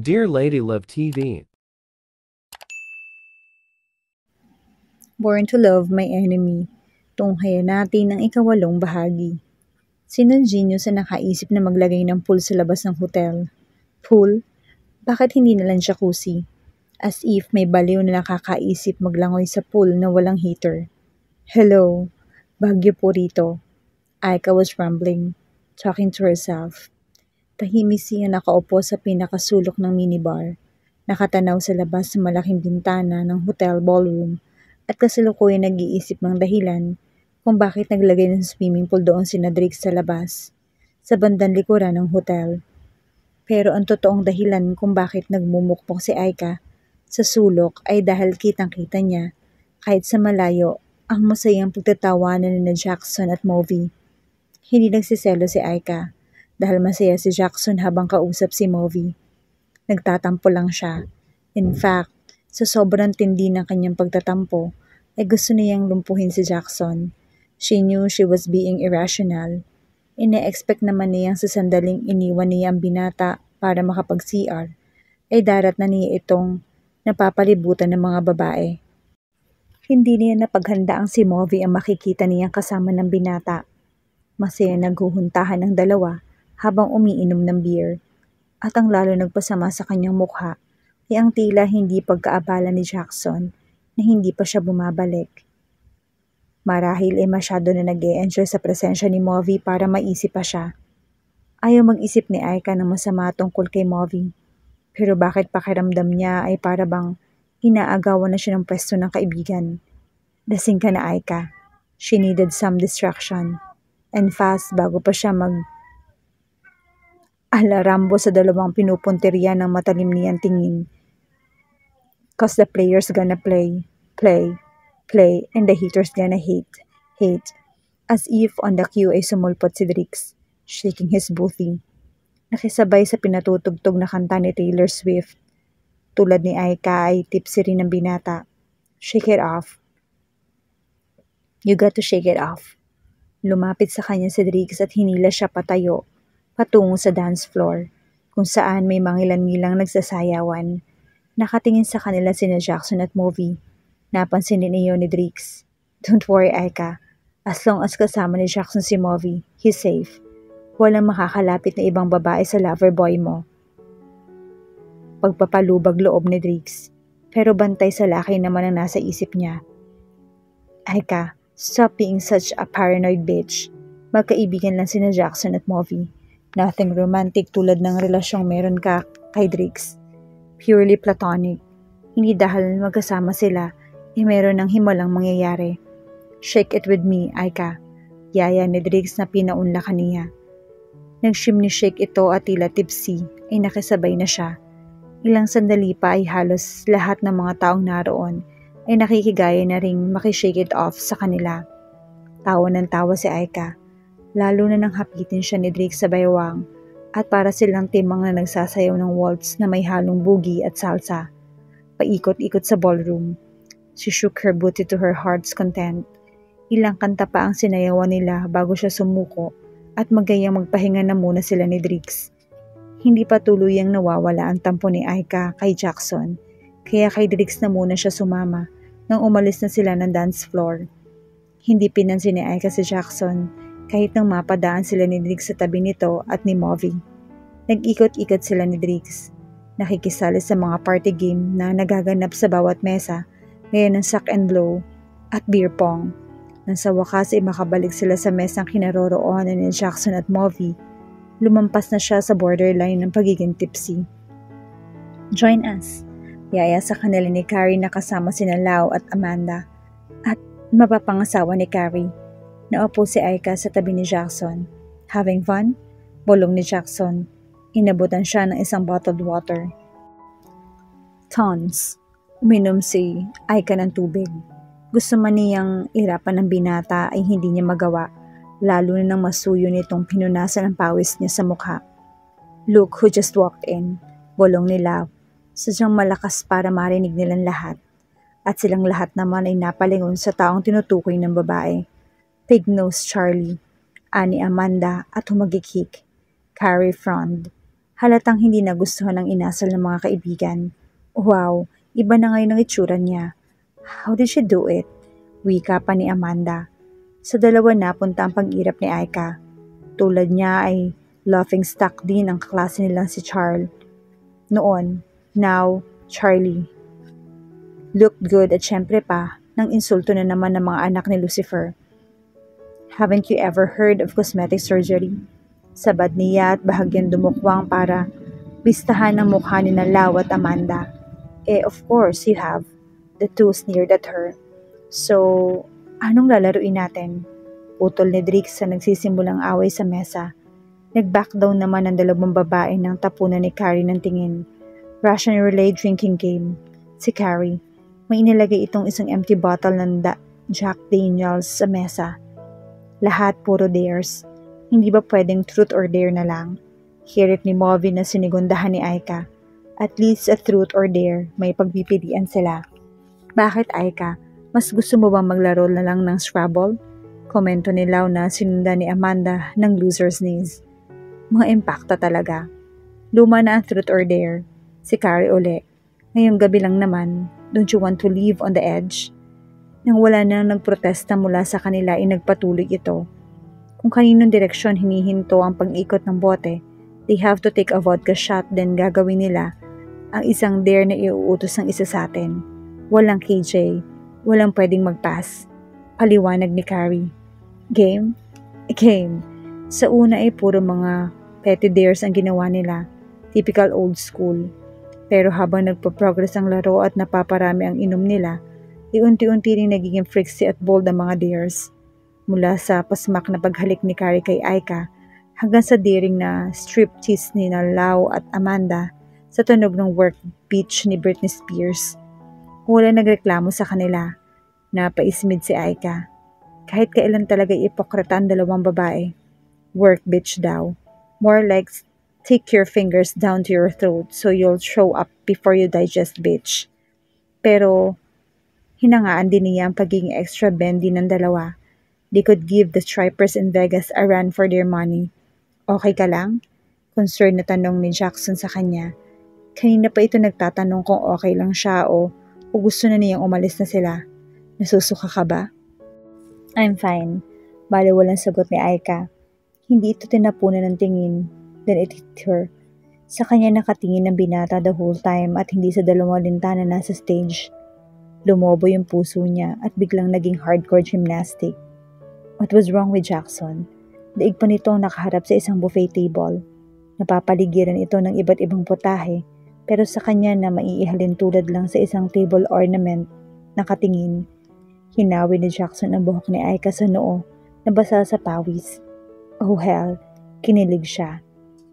Dear Lady Love TV, Born to Love My Enemy, tunghayan natin ang ikawalong bahagi. Sinong genius na nakaisip na maglagay ng pool sa labas ng hotel? Pool? Bakit hindi na lang jacuzzi? As if may baliw na nakakaisip maglangoy sa pool na walang heater. Hello, Baguio po rito. Aika was rambling, talking to herself. Tahimik siya nakaupo sa pinakasulok ng minibar. Nakatanaw sa labas sa malaking bintana ng hotel ballroom at kasalukuyan nag-iisip ng dahilan kung bakit naglagay ng swimming pool doon si Drake sa labas, sa bandang likuran ng hotel. Pero ang totoong dahilan kung bakit nagmumukmok si Aika sa sulok ay dahil kitang-kita niya, kahit sa malayo, ang masayang pagtatawanan ni Jackson at Movie. Hindi nagsiselo si Aika dahil masaya si Jackson habang kausap si Movie. Nagtatampo lang siya. In fact, sa sobrang tindi ng kanyang pagtatampo, ay gusto niyang lumpuhin si Jackson. She knew she was being irrational. Ine-expect naman niyang sa sandaling iniwan niya ang binata para makapag-CR, ay darat na niya itong napapalibutan ng mga babae. Hindi niya napaghanda ang si Movie ang makikita niyang kasama ng binata. Masaya naghuhuntahan ang dalawa habang umiinom ng beer. At ang lalo nagpasama sa kanyang mukha ay ang tila hindi pagkaabala ni Jackson na hindi pa siya bumabalik. Marahil ay masyado na nag-e-enjoy sa presensya ni Movie para maisip pa siya. Ayaw mag-isip ni Aika ng masama tungkol kay Movie. Pero bakit pakiramdam niya ay para bang inaagawan na siya ng pwesto ng kaibigan. Lasing ka na, Aika. She needed some distraction. And fast bago pa siya Rambo sa dalawang pinupunteriya ng matalim niyang tingin. Cause the players gonna play, and the haters gonna hate. As if on the cue ay sumulpot si Drix, shaking his booty. Nakisabay sa pinatutugtog na kanta ni Taylor Swift. Tulad ni Aika ay tipsy rin ng binata. Shake it off. You got to shake it off. Lumapit sa kanya si Drix at hinila siya patayo patungo sa dance floor, kung saan may mangilan-ngilang nagsasayawan. Nakatingin sa kanila sina Jackson at Movie. Napansin din niyo ni Drix. Don't worry, Aika. As long as kasama ni Jackson si Movie, he's safe. Walang makakalapit na ibang babae sa lover boy mo. Pagpapalubag loob ni Drix. Pero bantay sa laki naman ang nasa isip niya. Aika, stop being such a paranoid bitch. Magkaibigan lang sina Jackson at Movie. Nothing romantic tulad ng relasyong meron ka kay Drix. Purely platonic. Hindi dahil magkasama sila, meron ng himalang mangyayari. Shake it with me, Aika. Yaya ni Drix na pinaunlakan niya. Nag-shake ito at tila tipsy ay nakisabay na siya. Ilang sandali pa ay halos lahat ng mga taong naroon ay nakikigaya na ring makishake it off sa kanila. Tawa ng tawa si Aika. Lalo na nang hapitin siya ni Drake sa baywang at para silang timang na nagsasayaw ng waltz na may halong boogie at salsa. Paikot-ikot sa ballroom. She shook her booty to her heart's content. Ilang kanta pa ang sinayawan nila bago siya sumuko at magayang magpahinga na muna sila ni Drix. Hindi pa tuluyang nawawala ang tampo ni Aika kay Jackson, kaya kay Drix na muna siya sumama nang umalis na sila ng dance floor. Hindi pinansin ni Aika si Jackson kahit nang mapadaan sila ni Drix sa tabi nito at ni Movie. Nag-ikot-ikot sila ni Drix. Nakikisali sa mga party game na nagaganap sa bawat mesa, ngayon ng suck and blow at beer pong. Nang sa wakas ay makabalik sila sa mesang kinaroroonan ni Jackson at Movie, lumampas na siya sa borderline ng pagiging tipsy. Join us. Yaya sa kanila ni Carrie na kasama sina Lau at Amanda at mapapangasawa ni Carrie. Naupo si Aika sa tabi ni Jackson. Having fun? Bulong ni Jackson. Inabutan siya ng isang bottled water. Tons. Uminom si Aika ng tubig. Gusto man niyang irapan ng binata ay hindi niya magawa, lalo na nang masuyo nitong pinunasan ang pawis niya sa mukha. Look who just walked in. Bulong ni Lau. Sadyang malakas para marinig nilang lahat. At silang lahat naman ay napalingon sa taong tinutukoy ng babae. Pig-nosed Charlie, ani Amanda at humagikhik. Carrie frowned. Halatang hindi nagustuhan ng inasal ng mga kaibigan. Wow, iba na ngayon ang itsura niya. How did she do it? Wika pa ni Amanda. Sa dalawa napunta ang pag-irap ni Aika. Tulad niya ay laughing stock din ang kaklase nilang si Charles. Noon, now, Charlie. Looked good at syempre pa, nang insulto na naman ng mga anak ni Lucifer. Haven't you ever heard of cosmetic surgery? Sabad niya at bahagyang dumukwang para bistahan ang mukha ni Lau at Amanda. Of course you have. The two sneered at her. So, anong lalaruin natin? Putol ni Drix sa nagsisimulang away sa mesa. Nag-back down naman ang dalawang babae ng tapunan ni Carrie ng tingin. Russian relay drinking game. Si Carrie, may inilagay itong isang empty bottle ng Jack Daniels sa mesa. Lahat puro dares. Hindi ba pwedeng truth or dare na lang? Hirit ni Movi na sinigundahan ni Aika. At least a truth or dare, may pagpipilian sila. Bakit Aika? Mas gusto mo bang maglaro na lang ng Scrabble? Komento ni Lau na sinundan ni Amanda ng loser's knees. Mga impacta talaga. Luma na ang truth or dare. Si Carrie uli. Ngayong gabi lang naman, don't you want to live on the edge? Nang wala nang nagprotesta mula sa kanila ay nagpatuloy ito. Kung kaninong direksyon hinihinto ang pag-ikot ng bote, they have to take a vodka shot then gagawin nila ang isang dare na iuutos ng isa sa atin. Walang KJ, walang pwedeng mag-pass. Paliwanag ni Carrie. Game? Game. Sa una ay puro mga petty dares ang ginawa nila. Typical old school. Pero habang nagpo-progress ang laro at napaparami ang inom nila, unti-unti ring nagiging freaky at bold ang mga dares. Mula sa pasmak na paghalik ni Carrie kay Aika, hanggang sa daring na striptease ni Lau at Amanda sa tunog ng work beach ni Britney Spears. Wala nagreklamo sa kanila. Napaismid si Aika. Kahit kailan talaga ipokrita ang dalawang babae. Work bitch daw. More like take your fingers down to your throat so you'll show up before you digest bitch. Pero hinangaan din niya ang pagiging extra bendy ng dalawa. They could give the strippers in Vegas a run for their money. Okay ka lang? Concerned na tanong ni Jackson sa kanya. Kanina pa ito nagtatanong kung okay lang siya o gusto na niyang umalis na sila. Nasusuka ka ba? I'm fine. Bale walang sagot ni Aika. Hindi ito tinapunan ng tingin. Then it hit her. Sa kanya nakatingin ng binata the whole time at hindi sa dalawang lintana nasa stage. Lumobo yung puso niya at biglang naging hardcore gymnastic. What was wrong with Jackson? Daig pa nitong nakaharap sa isang buffet table. Napapaligiran ito ng iba't ibang putahe pero sa kanya na maiihalin tulad lang sa isang table ornament. Nakatingin. Hinawi ni Jackson ang buhok ni Aika sa noo na basa sa pawis. Oh hell, kinilig siya.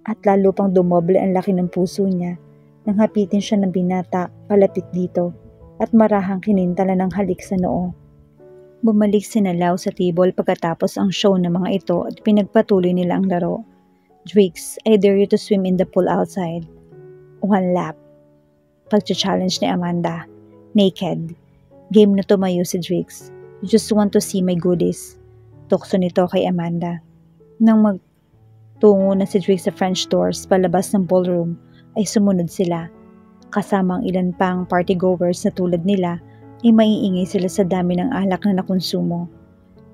At lalo pang dumoble ang laki ng puso niya nang hapitin siya ng binata palapit dito at marahang kinintala ng halik sa noo. Bumalik si Lau sa table pagkatapos ang show ng mga ito at pinagpatuloy nila ang laro. Drix, I dare you to swim in the pool outside. 1 lap. Pagcha-challenge ni Amanda. Naked. Game na tumayo si Drix. You just want to see my goodies. Tukso nito kay Amanda. Nang magtungo na si Drix sa French doors palabas ng ballroom, ay sumunod sila. Kasama ang ilan pang partygoers na tulad nila, ay maiingay sila sa dami ng alak na nakonsumo.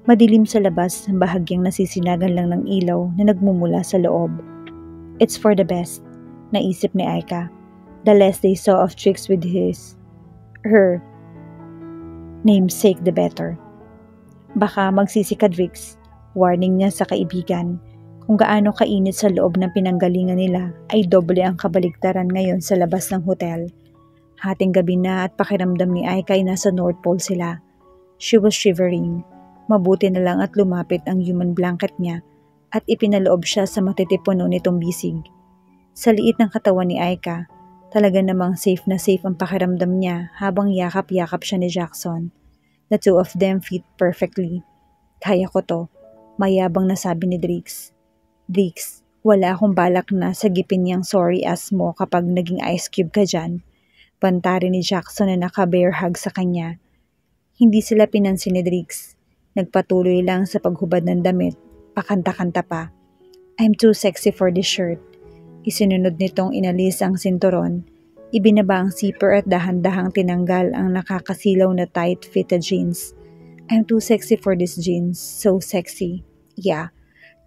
Madilim sa labas, bahagyang nasisinagan lang ng ilaw na nagmumula sa loob. It's for the best, naisip ni Aika. The less they saw of Drix with her namesake the better. Baka magsisi ka Drix, warning niya sa kaibigan. Kung gaano kainit sa loob ng pinanggalingan nila ay doble ang kabaligtaran ngayon sa labas ng hotel. Hating gabi na at pakiramdam ni Aika ay nasa North Pole sila. She was shivering. Mabuti na lang at lumapit ang human blanket niya at ipinaloob siya sa matitipuno nitong bisig. Sa liit ng katawan ni Aika, talaga namang safe na safe ang pakiramdam niya habang yakap-yakap siya ni Jackson. The two of them fit perfectly. Kaya ko to, mayabang nasabi ni Drix. Drix, wala akong balak na sagipin niyang sorry ass mo kapag naging ice cube ka dyan. Bantari ni Jackson na naka-bear hug sa kanya. Hindi sila pinansin ni Drix. Nagpatuloy lang sa paghubad ng damit, pakanta-kanta pa. I'm too sexy for this shirt. Isinunod nitong inalis ang sinturon, ibinaba ang zipper at dahan-dahang tinanggal ang nakakasilaw na tight-fitted jeans. I'm too sexy for these jeans. So sexy. Yeah.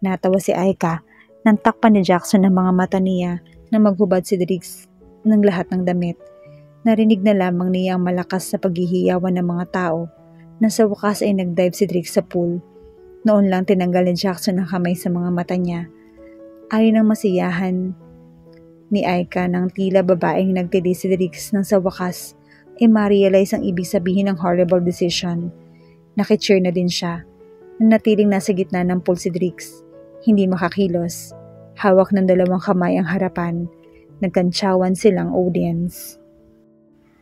Natawa si Aika. Nang takpan ni Jackson ang mga mata niya na maghubad si Driggs ng lahat ng damit. Narinig na lamang niya ang malakas na paghihiyawan ng mga tao na sa wakas ay nagdive si Driggs sa pool. Noon lang tinanggal ni Jackson ang kamay sa mga mata niya. Ayon ang masiyahan ni Aika nang tila babaeng nagtili si Driggs nang sa wakas ay ma-realize ang ibig sabihin ng horrible decision. Nakicheer na din siya. Nanatiling nasa gitna ng pool si Driggs. Hindi makakilos. Hawak ng dalawang kamay ang harapan. Nagkantsawan silang audience.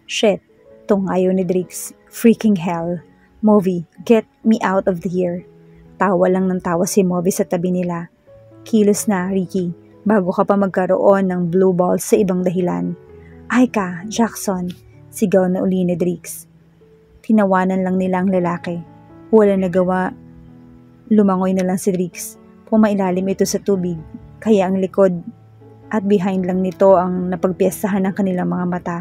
Shit, tong ayaw ni Driggs. Freaking hell. Movi, get me out of here. Tawa lang ng tawa si Movi sa tabi nila. Kilos na, Ricky, bago ka pa magkaroon ng blue balls sa ibang dahilan. Aika, Jackson, sigaw na uli ni Driggs. Tinawanan lang nila ang lalaki. Wala nagawa. Lumangoy na lang si Driggs. Pumailalim ito sa tubig, kaya ang likod at behind lang nito ang napagpiestahan ng kanilang mga mata.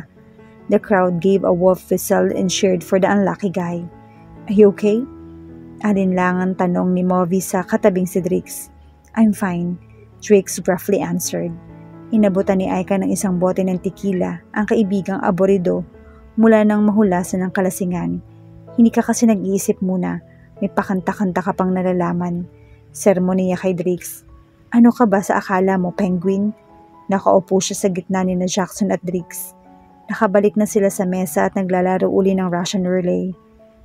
The crowd gave a wolf whistle and cheered for the unlucky guy. Are you okay? Alinlangan tanong ni Movi sa katabing si Driggs. I'm fine, Driggs gruffly answered. Inabutan ni Aika ng isang bote ng tequila ang kaibigang aborido mula nang mahulasan ng kalasingan. Hindi ka kasi nag-iisip muna, may pakanta-kanta ka pang nalalaman. Sermon niya kay Driggs. Ano ka ba sa akala mo, penguin? Nakaupo siya sa gitna ni na Jackson at Driggs. Nakabalik na sila sa mesa at naglalaro uli ng Russian roulette.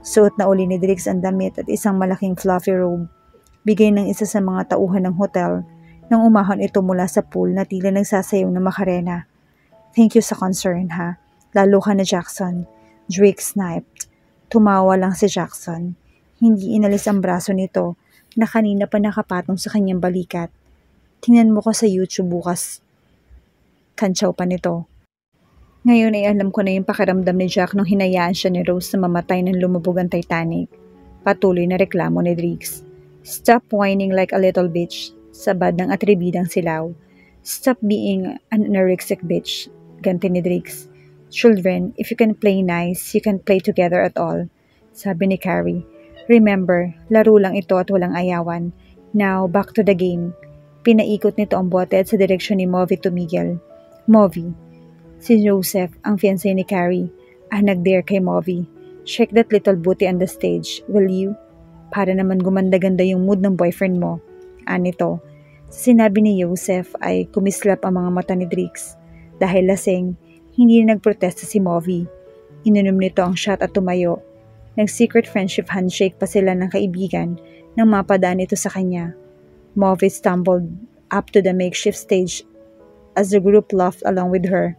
Suot na uli ni Driggs ang damit at isang malaking fluffy robe. Bigay ng isa sa mga tauhan ng hotel nang umahon ito mula sa pool na tila nagsasayaw na makarena. Thank you sa concern ha. Lalo ka na Jackson. Driggs sniped. Tumawa lang si Jackson. Hindi inalis ang braso nito na kanina pa nakapatong sa kanyang balikat. Tingnan mo ko sa YouTube bukas. Kantsaw pa nito. Ngayon ay alam ko na yung pakiramdam ni Jack nung hinayaan siya ni Rose na mamatay nang lumubog ang Titanic. Patuloy na reklamo ni Driggs. Stop whining like a little bitch. Sabad ng atribidang silaw. Stop being an anorexic bitch. Ganti ni Driggs. Children, if you can play nice, you can play together at all. Sabi ni Carrie. Remember, laro lang ito at walang ayawan. Now, back to the game. Pinaikot nito ang bote at sa direksyon ni Movi tumigil. Movi. Si Joseph, ang fiancé ni Carrie, ang nag-dare kay Movi. Shake that little booty on the stage, will you? Para naman gumanda-ganda yung mood ng boyfriend mo. Anito. Sa sinabi ni Joseph ay kumislap ang mga mata ni Driggs. Dahil lasing, hindi na nagprotesta si Movi. Ininom nito ang shot at tumayo. Nag-secret friendship handshake pa sila ng kaibigan nang mapadaan ito sa kanya. Movi stumbled up to the makeshift stage as the group laughed along with her.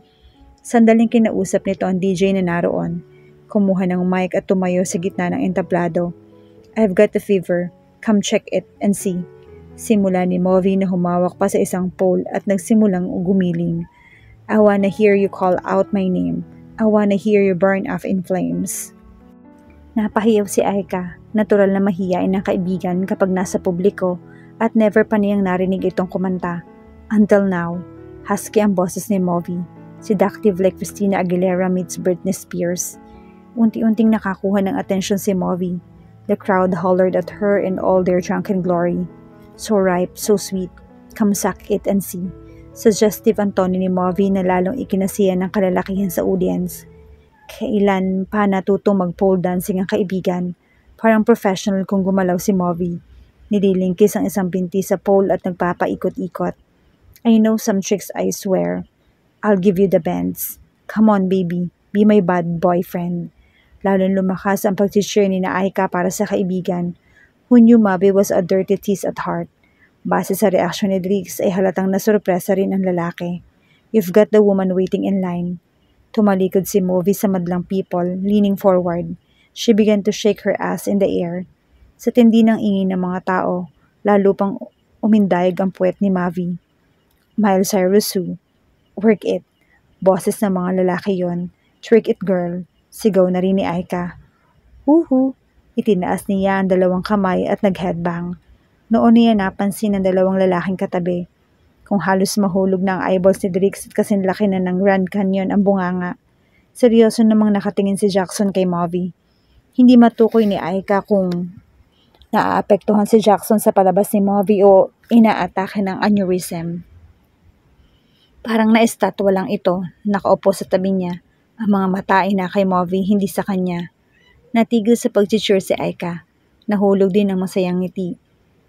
Sandaling kinausap nito ang DJ na naroon. Kumuha ng mic at tumayo sa gitna ng entablado. I've got a fever. Come check it and see. Simula ni Movi na humawak pa sa isang pole at nagsimulang gumiling. I wanna hear you call out my name. I wanna hear you burn off in flames. Napahiyaw si Aika. Natural na mahiyain ng kaibigan kapag nasa publiko at never pa niyang narinig itong kumanta. Until now, husky ang boses ni Movi. Seductive like Christina Aguilera meets Britney Spears. Unti-unting nakakuha ng atensyon si Movi. The crowd hollered at her in all their drunken glory. So ripe, so sweet. Come suck it and see. Suggestive ang tono ni Movi na lalong ikinasiya ng kalalakihan sa audience. Kailan pa natutong mag-pole dancing ang kaibigan? Parang professional kung gumalaw si Movi. Nililingkis ang isang binti sa pole at nagpapaikot-ikot. I know some tricks, I swear. I'll give you the bends. Come on, baby. Be my bad boyfriend. Lalong lumakas ang pag-cheer ni na Aika para sa kaibigan, who knew Movi was a dirty tease at heart. Base sa reaksyon ni Driggs ay halatang nasurpresa rin ang lalaki. You've got the woman waiting in line. Tumalikod si Movi sa madlang people, leaning forward. She began to shake her ass in the air. Sa tindi ng ingay ng mga tao, lalo pang umindayag ang puwet ni Movi. Miley Cyrus Sue. Work it. Boses ng mga lalaki yon. Trick it, girl. Sigaw na rin ni Aika. Huhu. Itinaas niya ang dalawang kamay at nag-headbang. Noon niya napansin ang dalawang lalaking katabi. Kung halos mahulog na ang eyeballs ni Drix at kasing laki na ng Grand Canyon ang bunganga. Seryoso namang nakatingin si Jackson kay Mavi. Hindi matukoy ni Aika kung naaapektuhan si Jackson sa palabas ni Mavi o inaatake ng aneurysm. Parang na-estatwa lang ito, nakaupo sa tabi niya. Ang mga mata ay na kay Mavi, hindi sa kanya. Natigil sa pag-cheer si Aika. Nahulog din ang masayang ngiti.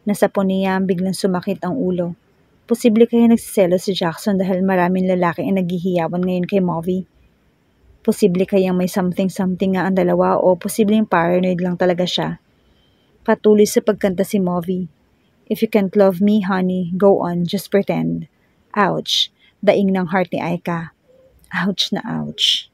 Nasapon niya biglang sumakit ang ulo. Posible kaya nagsiselo si Jackson dahil maraming lalaki ang naghihiyawan ngayon kay Mavi. Posible kayang may something-something nga ang dalawa o posibleng paranoid lang talaga siya. Patuloy sa pagkanta si Mavi. If you can't love me, honey, go on, just pretend. Ouch! Daing ng heart ni Aika. Ouch na ouch.